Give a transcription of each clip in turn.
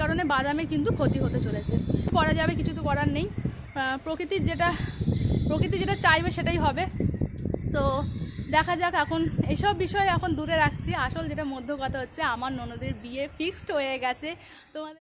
কারণে বাদামে কিন্তু ক্ষতি হতে চলেছে। করা যাবে, কিছু তো করার নেই। প্রকৃতি যেটা চাইবে সেটাই হবে। সো দেখা যাক। এখন এইসব বিষয় এখন দূরে রাখছি। আসল যেটা মধ্য কথা হচ্ছে আমার ননদের বিয়ে ফিক্সড হয়ে গেছে। তোমাদের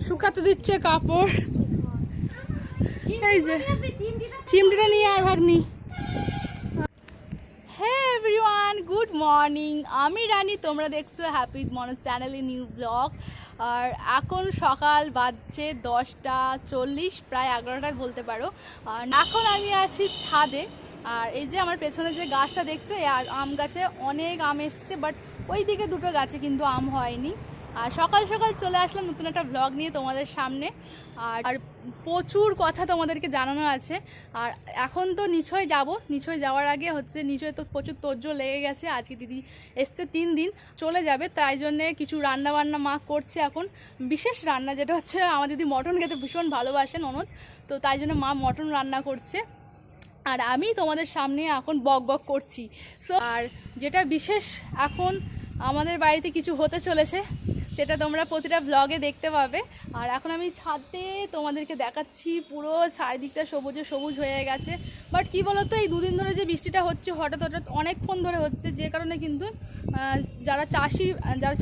শুকাতে দিচ্ছে কাপড়। এই যে চিমটিটা নিয়ে আয় ভাগ্নি। হ্যাঁ এভরিওয়ান, গুড মর্নিং। আমি রানী, তোমরা দেখছো হ্যাপি মনো চ্যানেলে নিউ ব্লগ। আর এখন সকাল বাজছে 10:40, প্রায় 11টায় বলতে পারো। আর এখন আমি আছি ছাদে। আর এই যে আমার পেছনে যে গাছটা দেখছো, এই আম গাছে অনেক আম এসছে, বাট ওই দিকে দুটো গাছে কিন্তু আম হয়নি। আর সকাল সকাল চলে আসলাম নতুন একটা ব্লগ নিয়ে তোমাদের সামনে। আর প্রচুর কথা তোমাদেরকে জানানো আছে। আর এখন তো নিশ্চয়ই যাওয়ার আগে হচ্ছে নিশ্চয়ই তো প্রচুর তোড়জোড় লেগে গেছে। আজকে দিদি এসছে 3 দিন, চলে যাবে, তাই জন্যে কিছু রান্না বান্না মা করছে এখন। বিশেষ রান্না যেটা হচ্ছে, আমার দিদি মটন খেতে ভীষণ ভালোবাসে ননদ, তো তাই জন্য মা মটন রান্না করছে। আর আমি তোমাদের সামনে এখন বক বক করছি। সো আর যেটা বিশেষ, এখন আমাদের বাড়িতে কিছু হতে চলেছে, সেটা তোমরা প্রতিটা ব্লগে দেখতে পাবে। আর এখন আমি ছাদে তোমাদেরকে দেখাচ্ছি, পুরো চারিদিকটা সবুজে সবুজ হয়ে গেছে। বাট কী বলো তো, এই 2 দিন ধরে যে বৃষ্টিটা হচ্ছে হঠাৎ অনেকক্ষণ ধরে হচ্ছে, যে কারণে কিন্তু যারা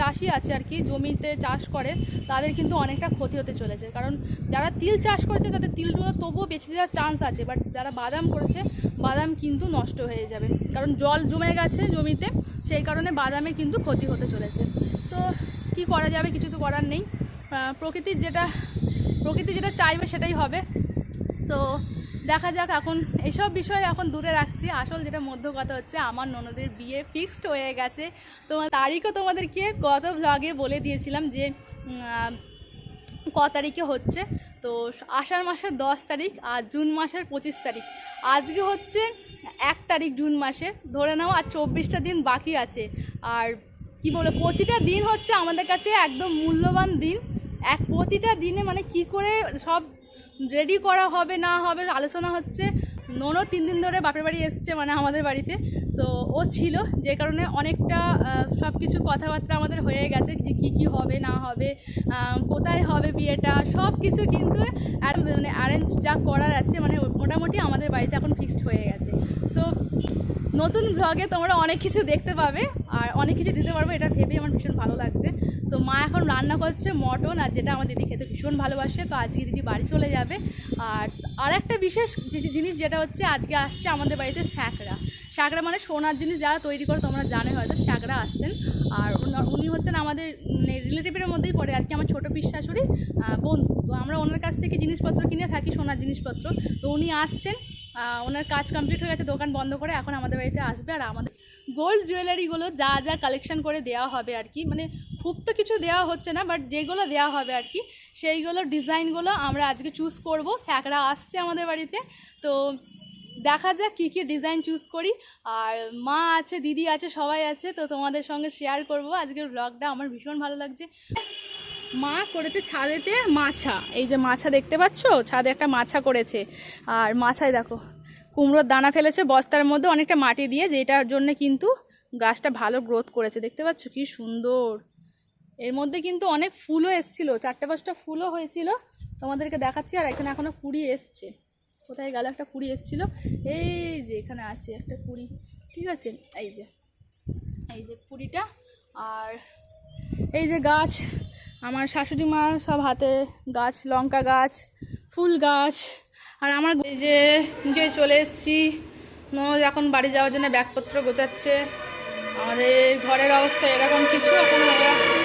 চাষি আছে আর কি, জমিতে চাষ করে, তাদের কিন্তু অনেকটা ক্ষতি হতে চলেছে। কারণ যারা তিল চাষ করেছে তাদের তিলগুলো তবুও বেঁচে যাওয়ার চান্স আছে, বাট যারা বাদাম করেছে বাদাম কিন্তু নষ্ট হয়ে যাবে, কারণ জল জমে গেছে জমিতে, সেই কারণে বাদামে কিন্তু ক্ষতি হতে চলেছে। সো কি করা যাবে, কিছু তো করার নেই। প্রকৃতি যেটা চাইবে সেটাই হবে। সো দেখা যাক। এখন এইসব বিষয় এখন দূরে রাখছি। আসল যেটা মধ্য কথা হচ্ছে আমার ননদের বিয়ে ফিক্সড হয়ে গেছে। তোমার তারিখও তোমাদেরকে গত ব্লগে বলে দিয়েছিলাম যে ক তারিখে হচ্ছে। তো আষাঢ় মাসের 10 তারিখ আর জুন মাসের 25 তারিখ। আজকে হচ্ছে 1 তারিখ জুন মাসের, ধরে নাও আর 24টা দিন বাকি আছে। আর কি বলে, প্রতিটা দিন হচ্ছে আমাদের কাছে একদম মূল্যবান দিন। প্রতিটা দিনে মানে কি করে সব রেডি করা হবে না হবে আলোচনা হচ্ছে। ননদ 3 দিন ধরে বাপের বাড়ি এসছে, মানে আমাদের বাড়িতে। সো ও ছিল, যে কারণে অনেকটা সব কিছু কথাবার্তা আমাদের হয়ে গেছে যে কী হবে না হবে, কোথায় হবে বিয়েটা, সব কিছু কিন্তু মানে অ্যারেঞ্জ যা করার আছে, মানে মোটামুটি আমাদের বাড়িতে এখন ফিক্সড হয়ে গেছে। সো নতুন ব্লগে তোমরা অনেক কিছু দেখতে পাবে আর অনেক কিছু দিতে পারবো, এটা ভেবেই আমার ভীষণ ভালো লাগছে। সো মা এখন রান্না করছে মটন, আর যেটা আমার দিদি খেতে ভীষণ ভালোবাসে। তো আজকে দিদি বাড়ি চলে যাবে। আর একটা বিশেষ জিনিস যেটা হচ্ছে, আজকে আসছে আমাদের বাড়িতে স্যাঁকড়া মানে সোনার জিনিস যারা তৈরি করে, তোমরা জানো হয়তো, স্যাঁকড়া আসছেন। আর উনি হচ্ছেন আমাদের রিলেটিভের মধ্যেই পড়ে আর কি, আমার ছোটো পিস শাশুড়ি বন্ধু। তো আমরা ওনার কাছ থেকে জিনিসপত্র কিনে থাকি, সোনার জিনিসপত্র। তো উনি আসছেন, ওনার কাজ কমপ্লিট হয়ে গেছে, দোকান বন্ধ করে এখন আমাদের বাড়িতে আসবে। আর আমাদের গোল্ড জুয়েলারিগুলো যা যা কালেকশন করে দেওয়া হবে আর কি, মানে খুব তো কিছু দেওয়া হচ্ছে না, বাট যেগুলো দেওয়া হবে আর কি, সেইগুলো ডিজাইনগুলো আমরা আজকে চুজ করব। স্যাঁকড়া আসছে আমাদের বাড়িতে, তো দেখা যাক কী কী ডিজাইন চুজ করি। আর মা আছে, দিদি আছে, সবাই আছে, তো তোমাদের সঙ্গে শেয়ার করব আজকের ব্লগটা। আমার ভীষণ ভালো লাগছে। মা করেছে ছাদেতে মাছা, এই যে মাছা দেখতে পাচ্ছ, ছাদে একটা মাছা করেছে। আর মাছায় দেখো কুমড়োর দানা ফেলেছে বস্তার মধ্যে অনেকটা মাটি দিয়ে, যেটার জন্য কিন্তু গাছটা ভালো গ্রোথ করেছে। দেখতে পাচ্ছ কি সুন্দর। এর মধ্যে কিন্তু অনেক ফুলও এসেছিলো, 4-5টা ফুলও হয়েছিল, তোমাদেরকে দেখাচ্ছি। আর এখানে এখনো কুড়ি এসছে। কোথায় গেল একটা কুড়ি এসেছিলো, এই যে এখানে আছে একটা কুড়ি, ঠিক আছে, এই যে কুড়িটা। আর এই যে গাছ, আমার শাশুড়ি মা সব হাতে গাছ, লঙ্কা গাছ, ফুল গাছ। আর আমার এই যে চলে এসেছি, ননদ এখন বাড়ি যাওয়ার জন্য ব্যাগপত্র গোছাচ্ছে। আমাদের ঘরের অবস্থা এরকম কিছু এখন হয়ে যাচ্ছে।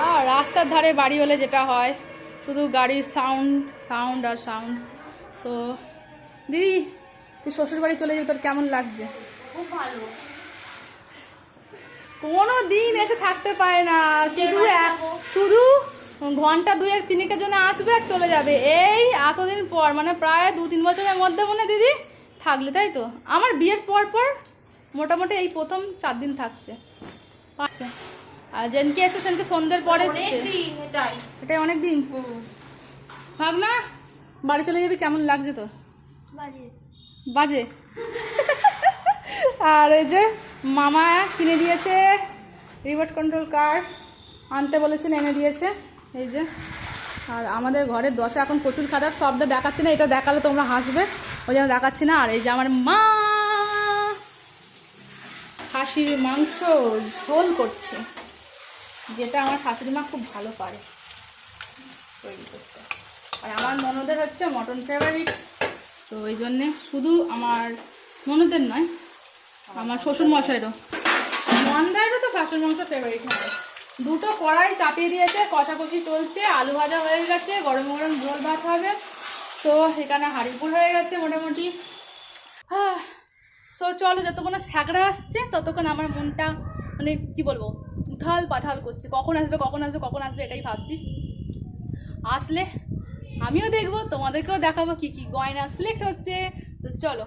আর রাস্তার ধারে বাড়ি হলে যেটা হয়, শুধু গাড়ির সাউন্ড আর সাউন্ড। সো দিদি, তুই শ্বশুর বাড়ি চলে যাবি, তোর কেমন লাগছে? খুব ভালো। কোনো দিন এসে থাকতে পারে না, শুধু ঘন্টা 2-3 জন্য আসবে আর চলে যাবে। এই এতদিন পর, মানে প্রায় 2-3 বছরের মধ্যে মনে দিদি থাকলে, তাই তো? আমার বিয়ের পর মোটামুটি এই প্রথম 4 দিন থাকছে। আচ্ছা, আর যেনকে এসে সেনকে সন্ধ্যের পরে এটাই অনেক দিন। ভাব না বাড়ি চলে যাবি, কেমন লাগছে তোর? বাজে আর এই যে মামা কিনে দিয়েছে রিমোট কন্ট্রোল কার, আনতে বলেছেন, এনে দিয়েছে। এই যে, আর আমাদের ঘরের দশা এখন প্রচুর খারাপ, সবটা দেখাচ্ছি না, এটা দেখালে তোমরা হাসবে, ওই জন্য দেখাচ্ছি না। আর এই যে আমার মা খাসির মাংস ঝোল করছে, যেটা আমার শাশুড়ি মা খুব ভালো পারে তৈরি করতে। আর আমার ননদের হচ্ছে মটন ফেভারিট, তো ওই জন্যে শুধু আমার ননদের নয়, আমার শ্বশুরমশাইরও, মন্দাইরও তো খাসির মাংস ফেভারিট হয়। দুটো কড়াই চাপিয়ে দিয়েছে, কষাকষি চলছে, আলু ভাজা হয়ে গেছে, গরম গরম ঝোল ভাত হবে। সো এখানে হাঁড়িপুর হয়ে গেছে মোটামুটি। সো চলো, যতক্ষণ স্যাকড়া আসছে ততক্ষণ আমার মনটা মানে কি বলবো, উথাল পাথাল করছে, কখন আসবে কখন আসবে কখন আসবে, এটাই ভাবছি। আসলে আমিও দেখবো, তোমাদেরকেও দেখাবো কি কি গয়না সিলেক্ট হচ্ছে। তো চলো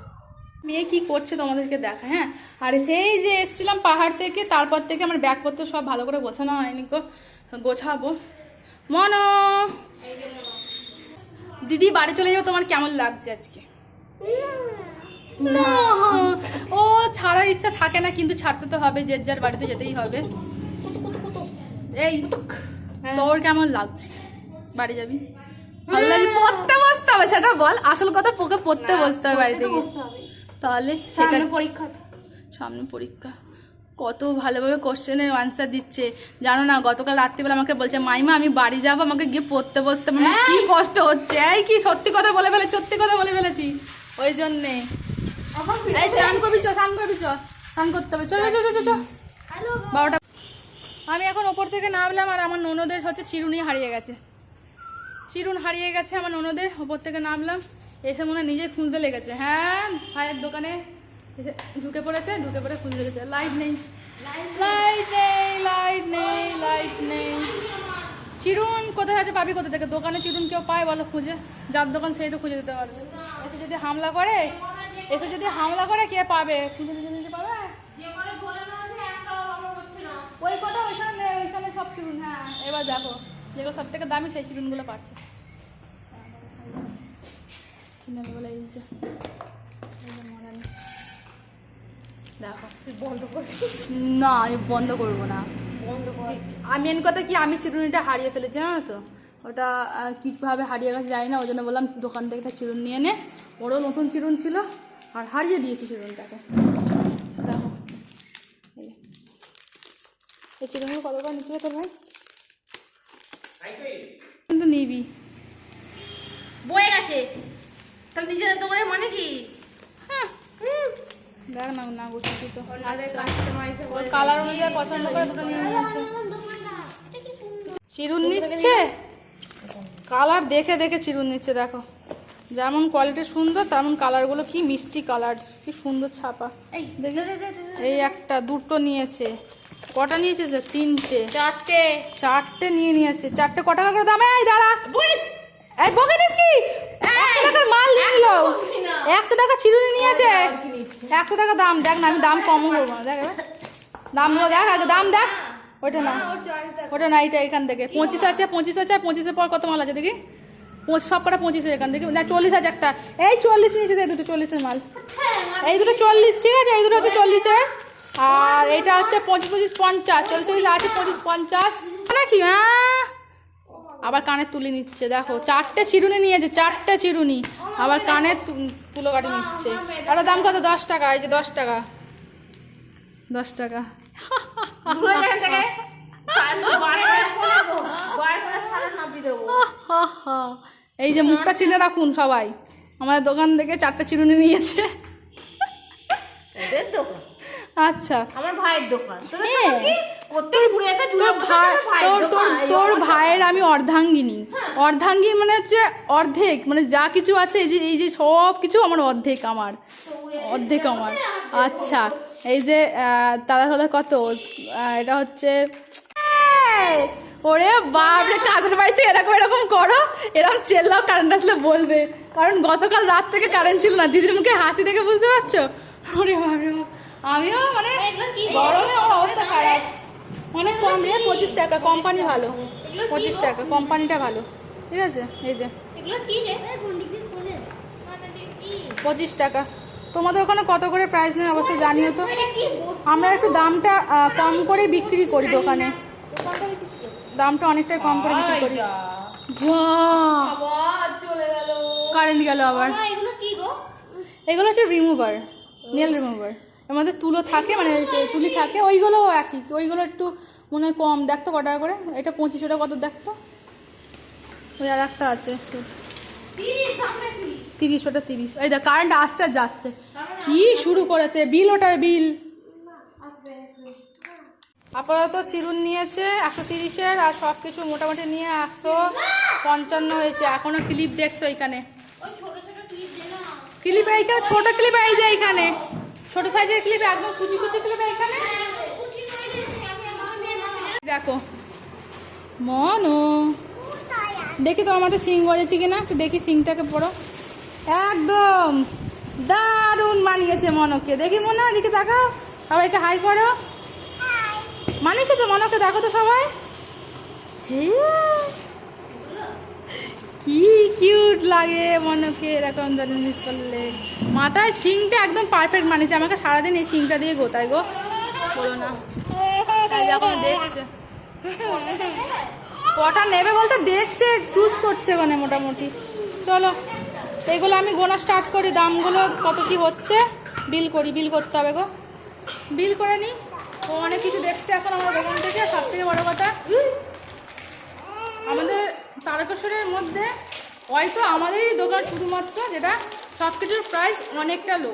মেয়ে কি করছে তোমাদেরকে দেখা। হ্যাঁ, আর সেই যে এসেছিলাম পাহাড় থেকে, তারপর থেকে আমার ব্যাগপত্র সব ভালো করে গোছানো হয়নি, গোছাবো। মনো দিদি বাড়ি চলে যাবো, তোমার কেমন লাগছে আজকে? না, ও ছাড়ার ইচ্ছা থাকে না, কিন্তু ছাড়তে তো হবে, যে যার বাড়িতে যেতেই হবে। এই তোর কেমন লাগছে? বাড়ি যাবি? ভালো লাগে? পড়তে বসতে হবে সেটা বল, আসল কথা, পোকে পড়তে বসতে হবে বাড়িতে গিয়ে, তাহলে সেটা পরীক্ষা, সামনে পরীক্ষা। কত ভালোভাবে কোশ্চেনের আনসার দিচ্ছে জানো না। গতকাল রাত্রিবেলা আমাকে বলছে মাইমা আমি বাড়ি যাবো, আমাকে গিয়ে পড়তে বসতে, মানে কি কষ্ট হচ্ছে। এই কি সত্যি কথা বলে ফেলেছি, সত্যি কথা বলে ফেলেছি, ওই জন্যে। এই স্নান করবি চ, স্নান করবি চ, স্নান করতে হবে, চল চল চল চল। 12টা। আমি এখন ওপর থেকে নামলাম, আর আমার ননদের হচ্ছে চিরুনি হারিয়ে গেছে, চিরুন হারিয়ে গেছে আমার ননদের। ওপর থেকে নামলাম, এসে মনে হয় নিজে খুঁজতে লেগেছে। হ্যাঁ, ভাইয়ের দোকানে এসে ঢুকে পড়েছে, ঢুকে পড়ে খুঁজতে লেগেছে। লাইট নেই, লাইট নেই, লাইট নেই, লাইট নেই। চিরুন কোথায় আছে পাবি কোথা থেকে? দোকানে চিরুন কেউ পায় বলো খুঁজে? যার দোকান সেই তো খুঁজে দিতে পারবে। এসে যদি হামলা করে, এসে যদি হামলা করে কে পাবে? খুঁজে দিতে পারবে? ওই কটা ওইখানে নেই, ওইখানে সব চিরুন। হ্যাঁ, এবার দেখো যেগুলো সব থেকে দামি সেই চিরুনগুলো পাচ্ছে। দেখো বন্ধ করবি না, আমি বন্ধ করবো না, আমি মেন কথা কি, আমি চিরুনিটা হারিয়ে ফেলেছি জানো তো, ওটা কীভাবে হারিয়ে গেছে জানি না, ওই জন্য বললাম দোকান থেকে একটা চিরুন নিয়ে নে। ওরও নতুন চিরুন ছিল, আর হারিয়ে দিয়েছি চিরুনটাকে। দেখো এই চিরুনগুলো কত করে নিচ্ছিল তোর ভাই? কিন্তু নিবি বয়ে গেছে, তাহলে নিজেদের দোকানে মানে কি? দেখ না, না বুঝছি তো, ওই কালার অনুযায়ী পছন্দ করে দুটো নিয়ে নিয়েছে। চিরুন নিচ্ছে, কালার দেখে দেখে চিরুন নিচ্ছে। দেখো যেমন কোয়ালিটি সুন্দর, তেমন কালারগুলো কি মিষ্টি কালার, কি সুন্দর ছাপা। এই দেখে এই একটা দুটো নিয়েছে, কটা নিয়েছে যে? তিনটে, চারটে নিয়ে নিয়েছে। চারটে ক টাকা করে দাম? এই দাঁড়া, এই বকে দিস কি? 100 টাকার মাল নিয়ে নিল, 100 টাকা চিরুনি নিয়েছে, 100 টাকা দাম। দেখ না, আমি দাম কমও করবো না, দেখ দামগুলো দেখ, আগে দাম দেখ। ওইটা না, ওটা না, এইটা এখান থেকে 25 আছে, 25 আছে, আর 25-এর পর কত মাল আছে দেখি? সব কটা 25-এর এখান থেকে না, 40 আছে একটা। এই 40 নিয়েছে, এই দুটো 40-এর মাল, এই দুটো 40, ঠিক আছে, এই দুটো হচ্ছে 40-এর, আর এটা হচ্ছে 25-25 50, 40 আছে 25-50 নাকি? হ্যাঁ, আবার কানের তুলে নিচ্ছে। দেখো চারটে চিরুনি নিয়েছে, চারটে চিরুনি, আবার কানের তুলো কাটি নিচ্ছে। আর দাম কত? 10 টাকা। এই যে 10 টাকা, 10 টাকা। এই যে মুখটা চিনে রাখুন সবাই, আমাদের দোকান থেকে চারটে চিরুনি নিয়েছে। আচ্ছা, আমার ভাইয়ের দোকান। তোর ভাইয়ের আমি অর্ধাঙ্গিনী, অর্ধাঙ্গিনী মানে হচ্ছে অর্ধেক, মানে যা কিছু আছে এই যে সব কিছু আমার অর্ধেক, আমার অর্ধেক আমার। আচ্ছা, এই যে তারা হলে কত, এটা হচ্ছে, ওরে বাপরে, কাদের বাড়িতে এরকম এরকম করো, এরকম চেল্লাও, কারেন্ট আসলে বলবে, কারণ গতকাল রাত থেকে কারেন্ট ছিল না। দিদির মুখে হাসি দেখে বুঝতে পারছো? ওরে বাপরে, আমিও মানে গরমে আমার অবস্থা খারাপ। মানে কম রে, 25 টাকা, কোম্পানি ভালো, 25 টাকা, কোম্পানিটা ভালো, ঠিক আছে। এই যে 25 টাকা, তোমাদের ওখানে কত করে প্রাইস নেয় অবশ্যই জানিও তো। আমরা একটু দামটা কম করে বিক্রি করি দোকানে, দামটা অনেকটাই কম করে বিক্রি করি। যা কারেন্ট গেল আবার। এগুলো হচ্ছে রিমুভার, নেল রিমুভার। এর মধ্যে তুলো থাকে, মানে তুলি থাকে, ওইগুলোও একই, ওইগুলো একটু মনে হয় কম। দেখতো ক টাকা করে, এটা 25 টাকা কত দেখতো। ওই আর একটা আছে 30, ওটা 30। এই দেখ কারেন্ট আসছে আর যাচ্ছে, কি শুরু করেছে। বিল ওঠাবে বিল। আপাতত চিরুন নিয়েছে 130-এর, আর সব কিছু মোটামুটি নিয়ে 155 হয়েছে। এখনো ক্লিপ দেখছো এখানে, ক্লিপ এইখানে ছোট ক্লিপ, এই যে এইখানে ছোট সাইজের ক্লিপ, একদম কুচি কুচি ক্লিপ এইখানে দেখো। মনো দেখি তো আমাদের সিং গজেছি কিনা, একটু দেখি সিংটাকে পড়ো। একদম দারুণ মানিয়েছে মনোকে। দেখি মনে হয়, এদিকে দেখাও, সবাইকে হাই করো। মানিয়েছে তো মনোকে, দেখো তো সবাই। কি কিউট লাগে মনোকে এরকম জিনিস করলে। মাথায় সিংটা একদম পারফেক্ট মানিয়েছে। আমাকে সারাদিন এই সিংটা দিয়ে গোতায় গো, বলো না। যখন দেখছে কটা নেবে বলতে দেখছে, চুজ করছে ওখানে মোটামুটি। চলো এগুলো আমি গোনা স্টার্ট করি, দামগুলো কত কি হচ্ছে বিল করি। বিল করতে হবে গো, বিল করে নিই। ও অনেক কিছু দেখছে এখন আমার দোকান থেকে। সব থেকে বড়ো কথা, আমাদের তারকেশ্বরের মধ্যে হয়তো আমাদেরই দোকান শুধুমাত্র যেটা সব কিছুর প্রাইস অনেকটা লো।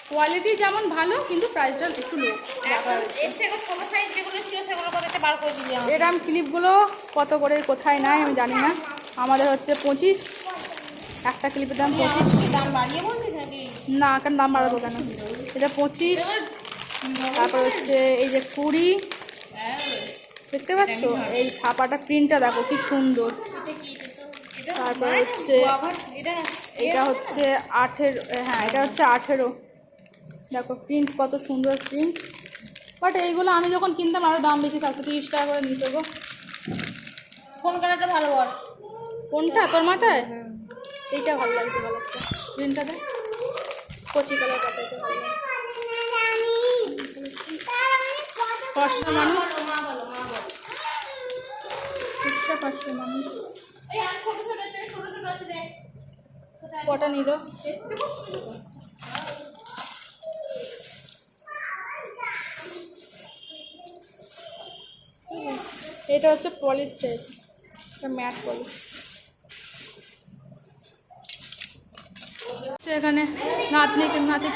কোয়ালিটি যেমন ভালো, কিন্তু প্রাইসটা একটু লো রাখা হয়েছে। এরম ক্লিপগুলো কত করে কোথায় নাই আমি জানি না। আমাদের হচ্ছে 25, একটা ক্লিপের দাম 25। না কারণ দাম বাড়াবো কেন, এটা 25। তারপর হচ্ছে এই যে 20, দেখতে পাচ্ছ এই ছাপাটা প্রিন্টটা দেখো কি সুন্দর। তারপর হচ্ছে এটা হচ্ছে 18, হ্যাঁ এটা হচ্ছে 18। দেখো প্রিন্ট কত সুন্দর প্রিন্ট। বাট এইগুলো আমি যখন কিনতাম আরও দাম বেশি থাকতো, 30 টাকা করে নিত গো। কোন কালারটা ভালো বল? কোনটা তোর মাথায়? এইটা ভালো লাগছে কালারটা, প্রিন্টটাতে কচি কালার কাটাইতে ভালো লাগে। 500 মানুষ, 500 মানুষ কটা নিল। এটা হচ্ছে পলিশ টাইপ, এটা ম্যাট পলিশ। এখানে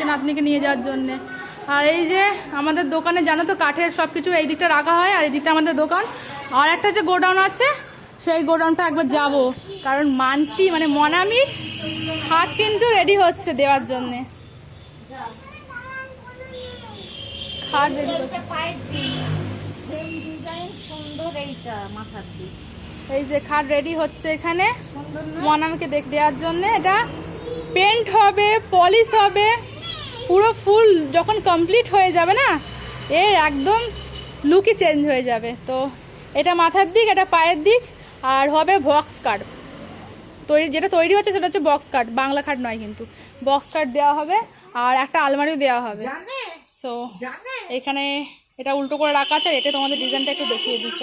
নাতনিকে নিয়ে যাওয়ার জন্যে। আর এই যে আমাদের দোকানে জানো তো কাঠের সব কিছু এই দিকটা রাখা হয়, আর এই দিকটা আমাদের দোকান। আর একটা যে গোডাউন আছে, সেই গোডাউনটা একবার যাব, কারণ মানটি মানে মনামির খাট কিন্তু রেডি হচ্ছে দেওয়ার জন্যে। খাট রেডি হচ্ছে, এই যে খাট রেডি হচ্ছে এখানে মনামিকে দেওয়ার জন্য। এটা পেন্ট হবে, পলিশ হবে, পুরো ফুল যখন কমপ্লিট হয়ে যাবে না, এর একদম লুকই চেঞ্জ হয়ে যাবে। তো এটা মাথার দিক, এটা পায়ের দিক, আর হবে বক্স কাট যেটা তৈরি হচ্ছে সেটা হচ্ছে বক্স কাট, বাংলা খাট নয় কিন্তু। বক্স কাট দেওয়া হবে, আর একটা আলমারিও দেওয়া হবে। সো এখানে এটা উল্টো করে রাখা আছে, এটা তোমাদের ডিজাইনটা একটু দেখিয়ে দিচ্ছ।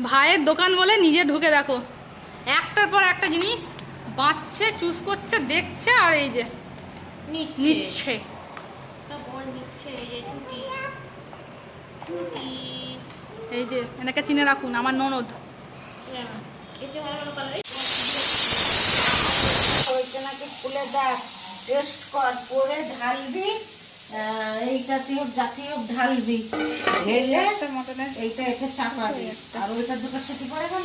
ভাইয়ের দোকান বলে নিজে ঢুকে দেখো, একটার পর একটা জিনিস বাচ্চে, চুজ করছে, দেখছে, আর এই যে নিচ্ছে। এই যে এনাকে চিনে রাখুন, আমার ননদ। খুলে দেখ, টেস্ট কর, পরে ঢালবি। এইটা জাতীয় ঢালবি, ঢেলে এইটা এতে চাপাবি, আর ওইটা দুটো সেটি পড়ে গেল।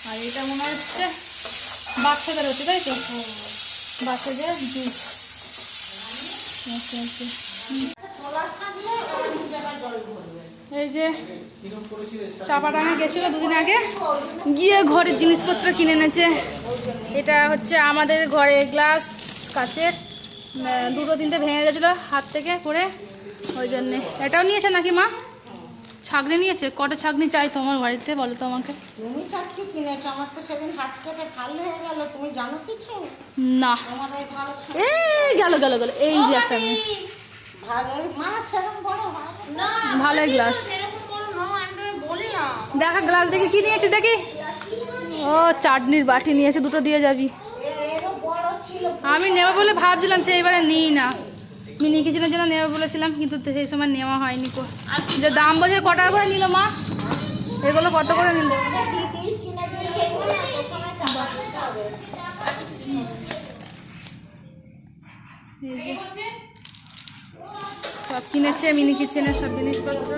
আর এটা মনে হচ্ছে বাচ্চাদের হচ্ছে, তাই তো? বাচ্চাদের জুস। এই যে চাপাডাঙ্গা গেছিল দুদিন আগে, গিয়ে ঘরের জিনিসপত্র কিনে এনেছে। এটা হচ্ছে আমাদের ঘরে গ্লাস কাচের, দুটো তিনটে ভেঙে গেছিলো হাত থেকে পড়ে, ওই জন্যে। এটাও নিয়েছে নাকি মা? ছাগনি নিয়েছে? কটা ছাগনি চাই তোমার বাড়িতে বলো তো আমাকে? তুমি চারটি কিনেছো, আমার তো সেদিন হাত কেটে ভালো হয়ে গেল, তুমি জানো কিছু? না, আমার এই ভালো ছিল। এই গেল গেল গেল, এই যে একটা মেয়ে। ভালো মানে সেরকম বড় হয় না ভালোই গ্লাস। এরকম বড় নয়, আমি তোমায় বললাম। দেখা গ্লাস দেখি কি নিয়েছি দেখি। ও চাটনির বাটি নিয়েছে, দুটো দিয়ে যাবি। এরও বড় ছিল। আমি নেবো বলে ভাবছিলাম, সেইবারে নিই না। মিনি কিচেনের জন্য নেবো বলেছিলাম, কিন্তু সেই সময় নেওয়া হয়নি। যে দাম বলছে ক টাকা করে নিল মা? এগুলো কত করে নিল? দিদি কিনে দিয়েছে, প্রথমে টাকা দিতে হবে। এই যে সব কিনেছে মিনি কিচেনের সব জিনিসপত্র।